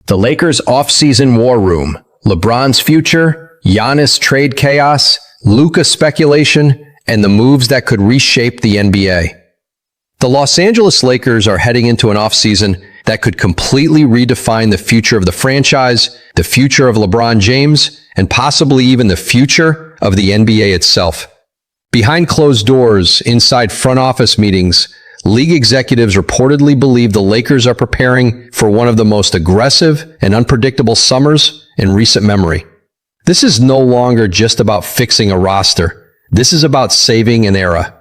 The Lakers' offseason war room, LeBron's future, Giannis trade chaos, Luka speculation, and the moves that could reshape the NBA. The Los Angeles Lakers are heading into an offseason that could completely redefine the future of the franchise, the future of LeBron James, and possibly even the future of the NBA itself. Behind closed doors, inside front office meetings, league executives reportedly believe the Lakers are preparing for one of the most aggressive and unpredictable summers in recent memory. This is no longer just about fixing a roster. This is about saving an era.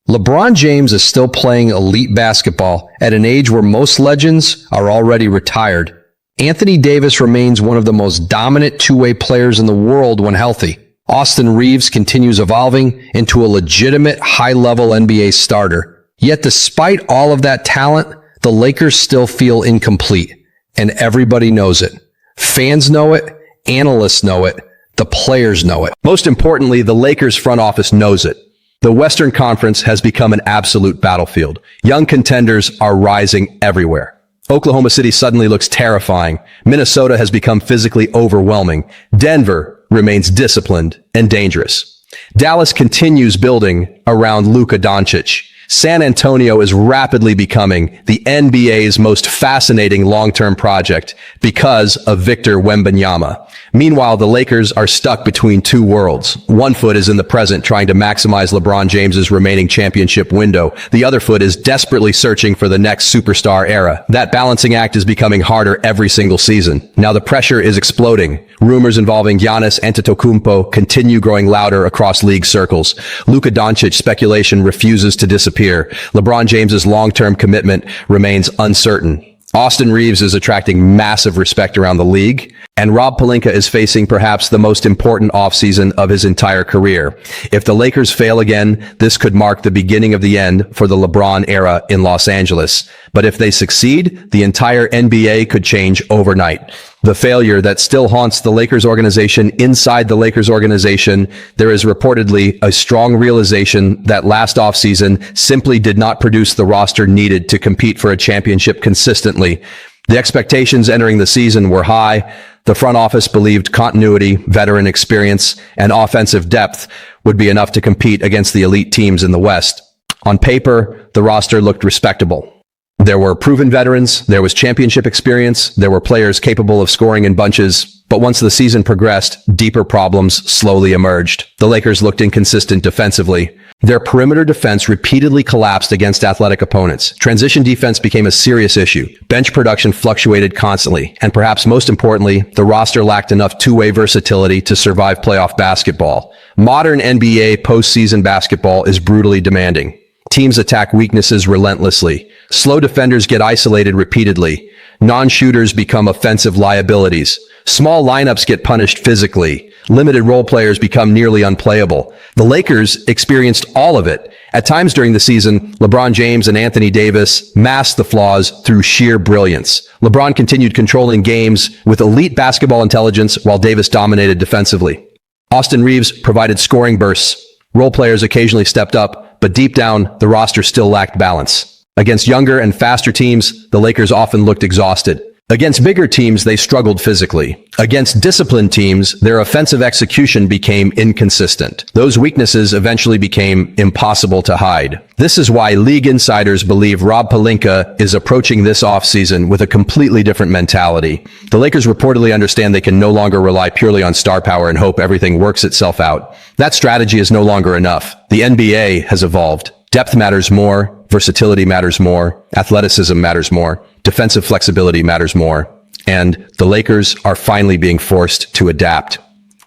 LeBron James is still playing elite basketball at an age where most legends are already retired. Anthony Davis remains one of the most dominant two-way players in the world when healthy. Austin Reaves continues evolving into a legitimate high-level NBA starter. Yet despite all of that talent, the Lakers still feel incomplete, and everybody knows it. Fans know it, analysts know it, the players know it. Most importantly, the Lakers front office knows it. The Western Conference has become an absolute battlefield. Young contenders are rising everywhere. Oklahoma City suddenly looks terrifying. Minnesota has become physically overwhelming. Denver remains disciplined and dangerous. Dallas continues building around Luka Doncic. San Antonio is rapidly becoming the NBA's most fascinating long-term project because of Victor Wembanyama. Meanwhile, the Lakers are stuck between two worlds. One foot is in the present, trying to maximize LeBron James's remaining championship window. The other foot is desperately searching for the next superstar era. That balancing act is becoming harder every single season. Now the pressure is exploding. Rumors involving Giannis Antetokounmpo continue growing louder across league circles. Luka Doncic speculation refuses to disappear. LeBron James's long-term commitment remains uncertain. Austin Reaves is attracting massive respect around the league, and Rob Pelinka is facing perhaps the most important offseason of his entire career. If the Lakers fail again, this could mark the beginning of the end for the LeBron era in Los Angeles. But if they succeed, the entire NBA could change overnight. The failure that still haunts the Lakers organization inside the Lakers organization, there is reportedly a strong realization that last offseason simply did not produce the roster needed to compete for a championship consistently. The expectations entering the season were high. The front office believed continuity, veteran experience, and offensive depth would be enough to compete against the elite teams in the West. On paper, the roster looked respectable. There were proven veterans, there was championship experience, there were players capable of scoring in bunches, but once the season progressed, deeper problems slowly emerged. The Lakers looked inconsistent defensively. Their perimeter defense repeatedly collapsed against athletic opponents. Transition defense became a serious issue. Bench production fluctuated constantly, and perhaps most importantly, the roster lacked enough two-way versatility to survive playoff basketball. Modern NBA postseason basketball is brutally demanding. Teams attack weaknesses relentlessly. Slow defenders get isolated repeatedly. Non-shooters become offensive liabilities. Small lineups get punished physically. Limited role players become nearly unplayable. The Lakers experienced all of it. At times during the season, LeBron James and Anthony Davis masked the flaws through sheer brilliance. LeBron continued controlling games with elite basketball intelligence while Davis dominated defensively. Austin Reaves provided scoring bursts. Role players occasionally stepped up, but deep down, the roster still lacked balance. Against younger and faster teams, the Lakers often looked exhausted. Against bigger teams, they struggled physically. Against disciplined teams, their offensive execution became inconsistent. Those weaknesses eventually became impossible to hide. This is why league insiders believe Rob Pelinka is approaching this offseason with a completely different mentality. The Lakers reportedly understand they can no longer rely purely on star power and hope everything works itself out. That strategy is no longer enough. The NBA has evolved. Depth matters more. Versatility matters more. Athleticism matters more. Defensive flexibility matters more. And the Lakers are finally being forced to adapt.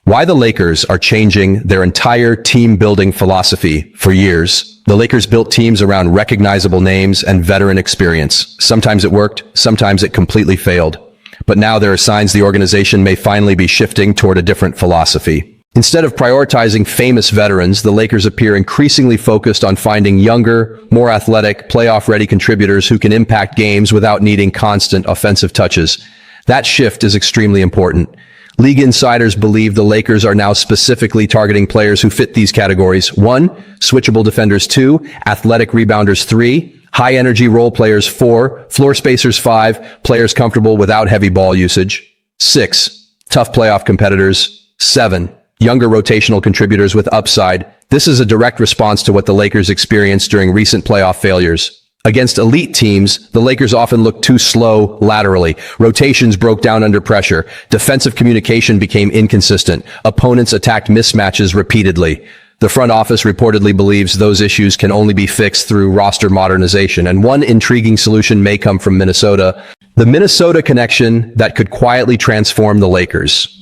Why the Lakers are changing their entire team-building philosophy for years. The Lakers built teams around recognizable names and veteran experience. Sometimes it worked, sometimes it completely failed. But now there are signs the organization may finally be shifting toward a different philosophy. Instead of prioritizing famous veterans, the Lakers appear increasingly focused on finding younger, more athletic, playoff-ready contributors who can impact games without needing constant offensive touches. That shift is extremely important. League insiders believe the Lakers are now specifically targeting players who fit these categories. 1. Switchable defenders. 2. Athletic rebounders. 3. high energy role players 4, floor spacers 5, players comfortable without heavy ball usage 6, tough playoff competitors 7, younger rotational contributors with upside. This is a direct response to what the Lakers experienced during recent playoff failures. Against elite teams, the Lakers often looked too slow laterally. Rotations broke down under pressure. Defensive communication became inconsistent. Opponents attacked mismatches repeatedly. The front office reportedly believes those issues can only be fixed through roster modernization, and one intriguing solution may come from Minnesota. The Minnesota connection that could quietly transform the Lakers.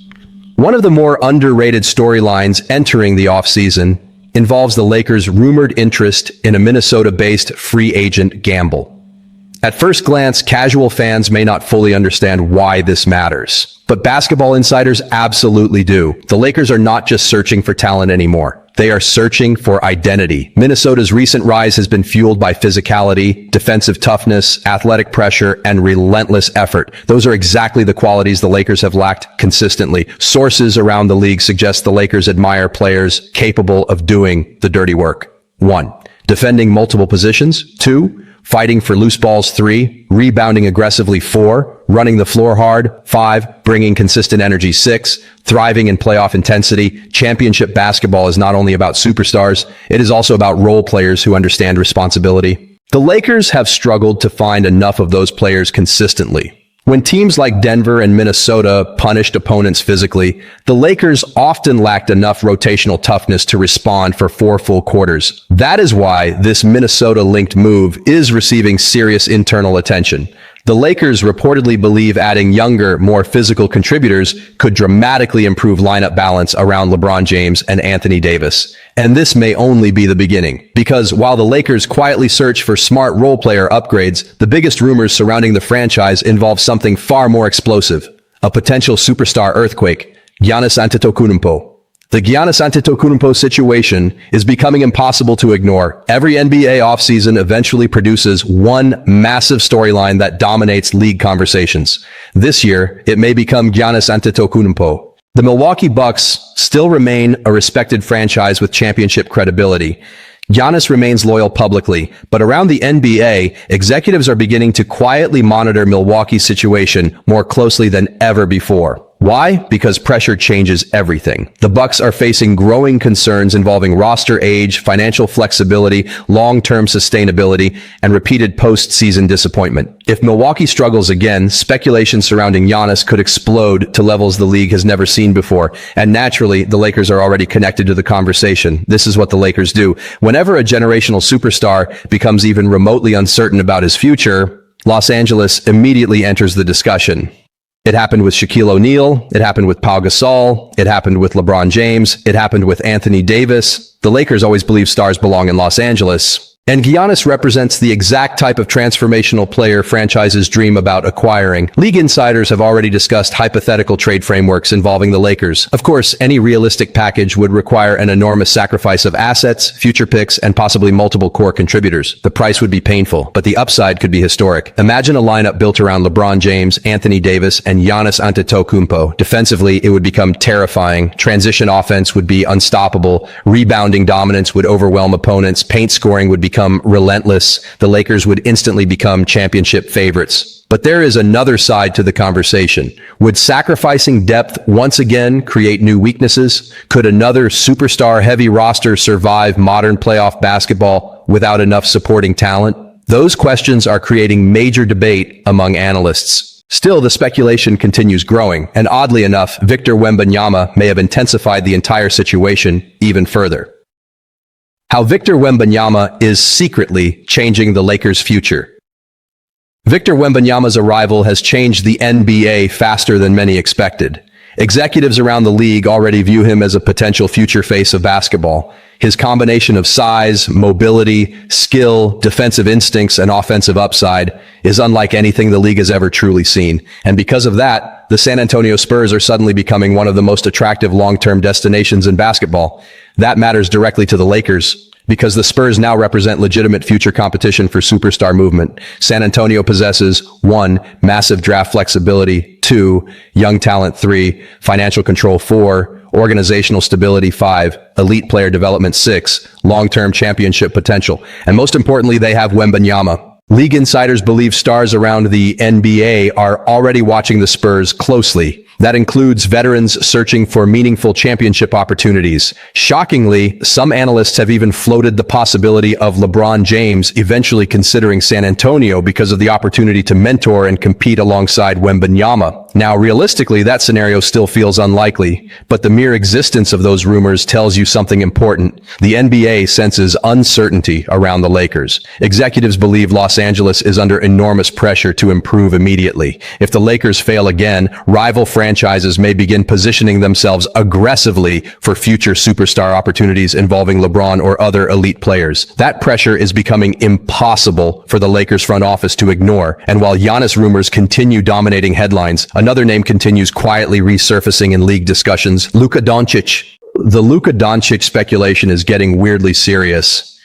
One of the more underrated storylines entering the offseason involves the Lakers' rumored interest in a Minnesota-based free agent gamble. At first glance, casual fans may not fully understand why this matters, but basketball insiders absolutely do. The Lakers are not just searching for talent anymore. They are searching for identity. Minnesota's recent rise has been fueled by physicality, defensive toughness, athletic pressure, and relentless effort. Those are exactly the qualities the Lakers have lacked consistently. Sources around the league suggest the Lakers admire players capable of doing the dirty work. 1. Defending multiple positions. 2. Fighting for loose balls. 3. Rebounding aggressively. 4. Running the floor hard. 5. Bringing consistent energy. 6. Thriving in playoff intensity. Championship basketball is not only about superstars, it is also about role players who understand responsibility. The Lakers have struggled to find enough of those players consistently. When teams like Denver and Minnesota punished opponents physically, the Lakers often lacked enough rotational toughness to respond for 4 full quarters. That is why this Minnesota-linked move is receiving serious internal attention. The Lakers reportedly believe adding younger, more physical contributors could dramatically improve lineup balance around LeBron James and Anthony Davis. And this may only be the beginning, because while the Lakers quietly search for smart role player upgrades, the biggest rumors surrounding the franchise involve something far more explosive: a potential superstar earthquake. Giannis Antetokounmpo. The Giannis Antetokounmpo situation is becoming impossible to ignore. Every NBA offseason eventually produces one massive storyline that dominates league conversations. This year, it may become Giannis Antetokounmpo. The Milwaukee Bucks still remain a respected franchise with championship credibility. Giannis remains loyal publicly, but around the NBA, executives are beginning to quietly monitor Milwaukee's situation more closely than ever before. Why? Because pressure changes everything. The Bucks are facing growing concerns involving roster age, financial flexibility, long-term sustainability, and repeated postseason disappointment. If Milwaukee struggles again, speculation surrounding Giannis could explode to levels the league has never seen before. And naturally, the Lakers are already connected to the conversation. This is what the Lakers do. Whenever a generational superstar becomes even remotely uncertain about his future, Los Angeles immediately enters the discussion. It happened with Shaquille O'Neal. It happened with Pau Gasol. It happened with LeBron James. It happened with Anthony Davis. The Lakers always believe stars belong in Los Angeles. And Giannis represents the exact type of transformational player franchises dream about acquiring. League insiders have already discussed hypothetical trade frameworks involving the Lakers. Of course, any realistic package would require an enormous sacrifice of assets, future picks, and possibly multiple core contributors. The price would be painful, but the upside could be historic. Imagine a lineup built around LeBron James, Anthony Davis, and Giannis Antetokounmpo. Defensively, it would become terrifying. Transition offense would be unstoppable. Rebounding dominance would overwhelm opponents. Paint scoring would become relentless. The Lakers would instantly become championship favorites. But there is another side to the conversation. Would sacrificing depth once again create new weaknesses? Could another superstar-heavy roster survive modern playoff basketball without enough supporting talent? Those questions are creating major debate among analysts. Still, the speculation continues growing, and oddly enough, Victor Wembanyama may have intensified the entire situation even further. How Victor Wembanyama is secretly changing the Lakers' future. Victor Wembanyama's arrival has changed the NBA faster than many expected. Executives around the league already view him as a potential future face of basketball. His combination of size, mobility, skill, defensive instincts, and offensive upside is unlike anything the league has ever truly seen. And because of that, the San Antonio Spurs are suddenly becoming one of the most attractive long-term destinations in basketball. That matters directly to the Lakers, because the Spurs now represent legitimate future competition for superstar movement. San Antonio possesses 1. Massive draft flexibility, 2. Young talent, 3. Financial control, 4. organizational stability 5, elite player development 6, long-term championship potential. And most importantly, they have Wembanyama. League insiders believe stars around the NBA are already watching the Spurs closely. That includes veterans searching for meaningful championship opportunities. Shockingly, some analysts have even floated the possibility of LeBron James eventually considering San Antonio because of the opportunity to mentor and compete alongside Wembanyama. Now, realistically, that scenario still feels unlikely, but the mere existence of those rumors tells you something important. The NBA senses uncertainty around the Lakers. Executives believe Los Angeles is under enormous pressure to improve immediately. If the Lakers fail again, rival franchises may begin positioning themselves aggressively for future superstar opportunities involving LeBron or other elite players. That pressure is becoming impossible for the Lakers front office to ignore. And while Giannis rumors continue dominating headlines, another name continues quietly resurfacing in league discussions: Luka Doncic. The Luka Doncic speculation is getting weirdly serious.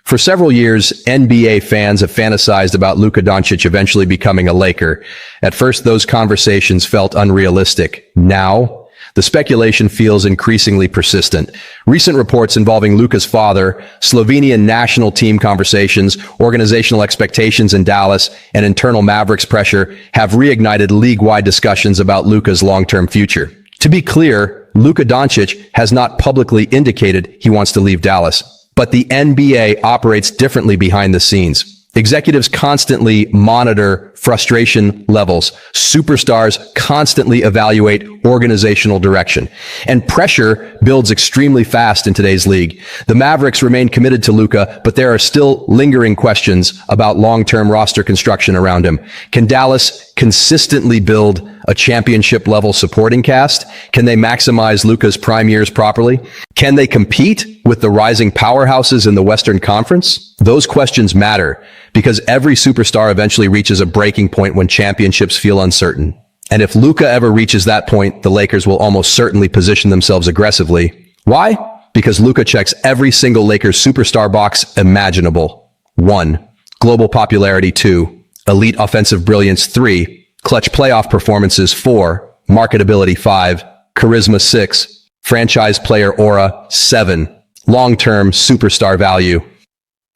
For several years, NBA fans have fantasized about Luka Doncic eventually becoming a Laker. At first, those conversations felt unrealistic. Now, the speculation feels increasingly persistent. Recent reports involving Luka's father, Slovenian national team conversations, organizational expectations in Dallas, and internal Mavericks pressure have reignited league-wide discussions about Luka's long-term future. To be clear, Luka Doncic has not publicly indicated he wants to leave Dallas. But the NBA operates differently behind the scenes. Executives constantly monitor frustration levels. Superstars constantly evaluate organizational direction. And pressure builds extremely fast in today's league. The Mavericks remain committed to Luka, but there are still lingering questions about long-term roster construction around him. Can Dallas consistently build a championship-level supporting cast? Can they maximize Luka's prime years properly? Can they compete with the rising powerhouses in the Western Conference? Those questions matter because every superstar eventually reaches a breaking point when championships feel uncertain. And if Luka ever reaches that point, the Lakers will almost certainly position themselves aggressively. Why? Because Luka checks every single Lakers superstar box imaginable. 1. Global popularity. 2. Elite offensive brilliance. 3. Clutch playoff performances. 4. Marketability. 5. Charisma. 6. Franchise player aura. 7. Long-term superstar value.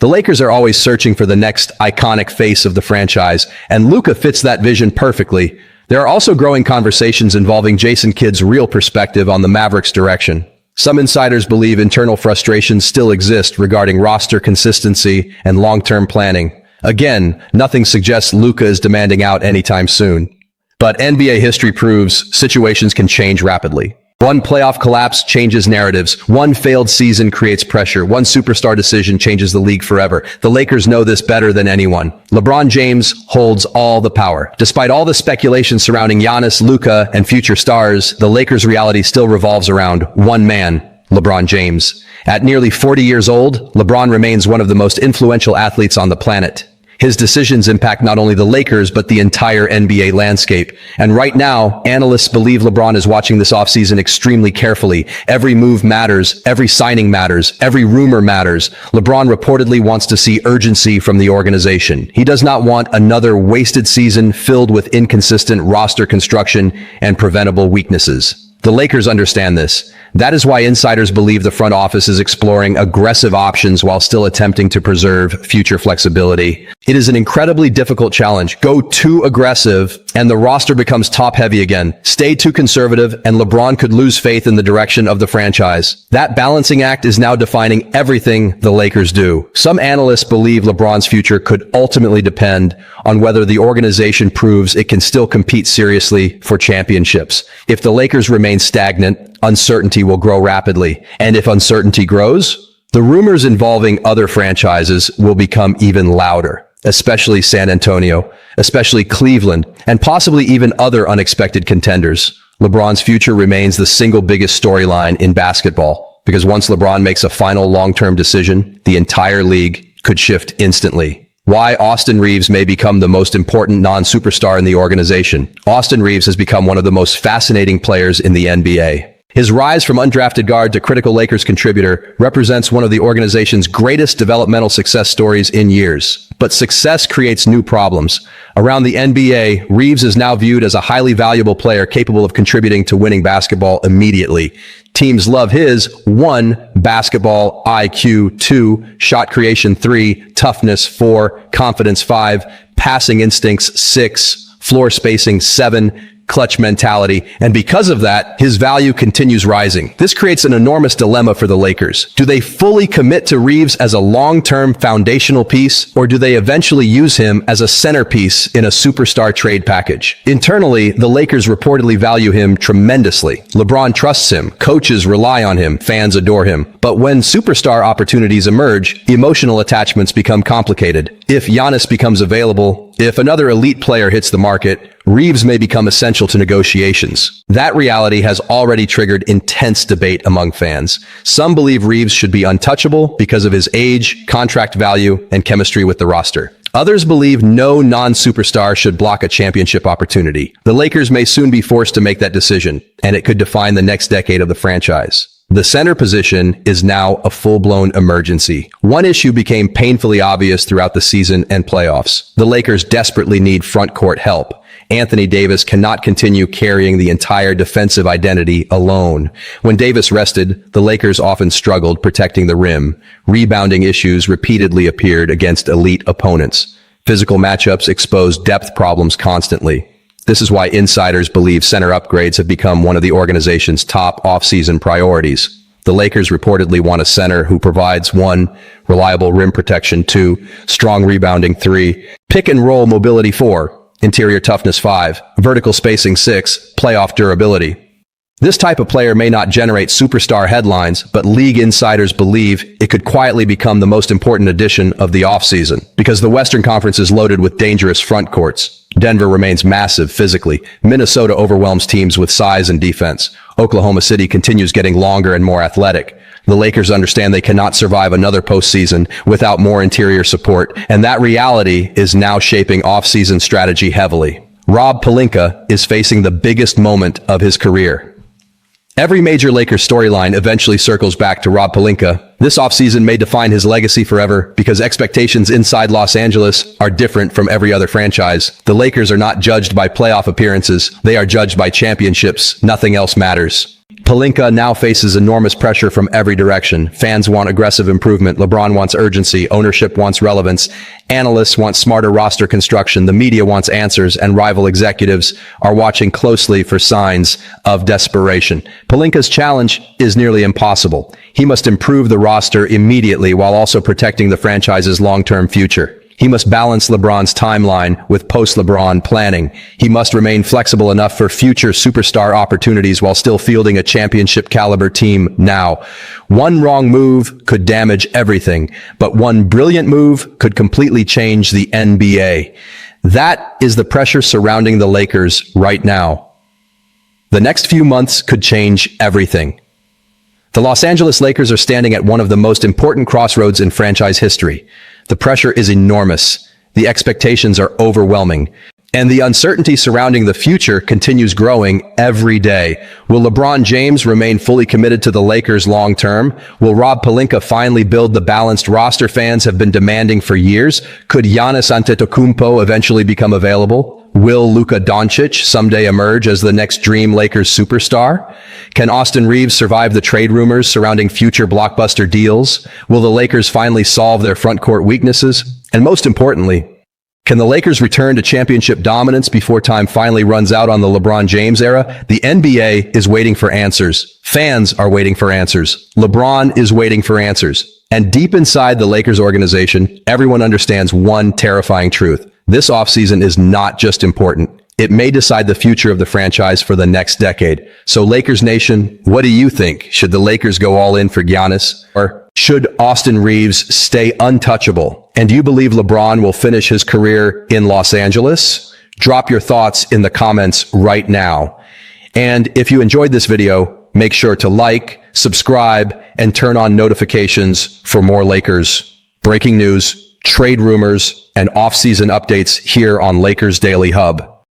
The Lakers are always searching for the next iconic face of the franchise, and Luka fits that vision perfectly. There are also growing conversations involving Jason Kidd's real perspective on the Mavericks' direction. Some insiders believe internal frustrations still exist regarding roster consistency and long-term planning. Again, nothing suggests Luka is demanding out anytime soon. But NBA history proves situations can change rapidly. One playoff collapse changes narratives. One failed season creates pressure. One superstar decision changes the league forever. The Lakers know this better than anyone. LeBron James holds all the power. Despite all the speculation surrounding Giannis, Luka, and future stars, the Lakers' reality still revolves around one man, LeBron James. At nearly 40 years old, LeBron remains one of the most influential athletes on the planet. His decisions impact not only the Lakers, but the entire NBA landscape. And right now, analysts believe LeBron is watching this offseason extremely carefully. Every move matters. Every signing matters. Every rumor matters. LeBron reportedly wants to see urgency from the organization. He does not want another wasted season filled with inconsistent roster construction and preventable weaknesses. The Lakers understand this. That is why insiders believe the front office is exploring aggressive options while still attempting to preserve future flexibility. It is an incredibly difficult challenge. Go too aggressive and the roster becomes top-heavy again. Stay too conservative and LeBron could lose faith in the direction of the franchise. That balancing act is now defining everything the Lakers do. Some analysts believe LeBron's future could ultimately depend on whether the organization proves it can still compete seriously for championships. If the Lakers remain stagnant, uncertainty will grow rapidly. And if uncertainty grows, the rumors involving other franchises will become even louder, especially San Antonio, especially Cleveland, and possibly even other unexpected contenders. LeBron's future remains the single biggest storyline in basketball, because once LeBron makes a final long-term decision, the entire league could shift instantly. Why Austin Reaves may become the most important non-superstar in the organization. Austin Reaves has become one of the most fascinating players in the NBA. His rise from undrafted guard to critical Lakers contributor represents one of the organization's greatest developmental success stories in years. But success creates new problems. Around the NBA, Reaves is now viewed as a highly valuable player capable of contributing to winning basketball immediately. Teams love his 1. Basketball IQ, 2. Shot creation, 3. Toughness, 4. Confidence, 5. Passing instincts, 6. Floor spacing, 7. Clutch mentality, and because of that, his value continues rising. This creates an enormous dilemma for the Lakers. Do they fully commit to Reaves as a long-term foundational piece, or do they eventually use him as a centerpiece in a superstar trade package? Internally, the Lakers reportedly value him tremendously. LeBron trusts him, coaches rely on him, fans adore him. But when superstar opportunities emerge, emotional attachments become complicated. If Giannis becomes available, if another elite player hits the market, Reaves may become essential to negotiations. That reality has already triggered intense debate among fans. Some believe Reaves should be untouchable because of his age, contract value, and chemistry with the roster. Others believe no non-superstar should block a championship opportunity. The Lakers may soon be forced to make that decision, and it could define the next decade of the franchise. The center position is now a full-blown emergency. One issue became painfully obvious throughout the season and playoffs. The Lakers desperately need front-court help. Anthony Davis cannot continue carrying the entire defensive identity alone. When Davis rested, the Lakers often struggled protecting the rim. Rebounding issues repeatedly appeared against elite opponents. Physical matchups exposed depth problems constantly. This is why insiders believe center upgrades have become one of the organization's top offseason priorities. The Lakers reportedly want a center who provides 1. Reliable rim protection, 2. Strong rebounding, 3. Pick and roll mobility, 4. Interior toughness, 5. Vertical spacing, 6. Playoff durability. This type of player may not generate superstar headlines, but league insiders believe it could quietly become the most important addition of the offseason. Because the Western Conference is loaded with dangerous front courts. Denver remains massive physically. Minnesota overwhelms teams with size and defense. Oklahoma City continues getting longer and more athletic. The Lakers understand they cannot survive another postseason without more interior support, and that reality is now shaping off-season strategy heavily. Rob Pelinka is facing the biggest moment of his career. Every major Lakers storyline eventually circles back to Rob Pelinka. This offseason may define his legacy forever because expectations inside Los Angeles are different from every other franchise. The Lakers are not judged by playoff appearances. They are judged by championships. Nothing else matters. Pelinka now faces enormous pressure from every direction. Fans want aggressive improvement. LeBron wants urgency. Ownership wants relevance. Analysts want smarter roster construction. The media wants answers, and rival executives are watching closely for signs of desperation. Pelinka's challenge is nearly impossible. He must improve the roster immediately while also protecting the franchise's long-term future. He must balance LeBron's timeline with post-LeBron planning. He must remain flexible enough for future superstar opportunities while still fielding a championship-caliber team now. One wrong move could damage everything, but one brilliant move could completely change the NBA. That is the pressure surrounding the Lakers right now. The next few months could change everything. The Los Angeles Lakers are standing at one of the most important crossroads in franchise history. The pressure is enormous. The expectations are overwhelming. And the uncertainty surrounding the future continues growing every day. Will LeBron James remain fully committed to the Lakers long term? Will Rob Pelinka finally build the balanced roster fans have been demanding for years? Could Giannis Antetokounmpo eventually become available? Will Luka Doncic someday emerge as the next dream Lakers superstar? Can Austin Reaves survive the trade rumors surrounding future blockbuster deals? Will the Lakers finally solve their front court weaknesses? And most importantly, can the Lakers return to championship dominance before time finally runs out on the LeBron James era? The NBA is waiting for answers. Fans are waiting for answers. LeBron is waiting for answers. And deep inside the Lakers organization, everyone understands one terrifying truth. This offseason is not just important. It may decide the future of the franchise for the next decade. So Lakers Nation, what do you think? Should the Lakers go all in for Giannis? Or should Austin Reaves stay untouchable? And do you believe LeBron will finish his career in Los Angeles? Drop your thoughts in the comments right now. And if you enjoyed this video, make sure to like, subscribe, and turn on notifications for more Lakers breaking news, trade rumors, and off-season updates here on Lakers Daily Hub.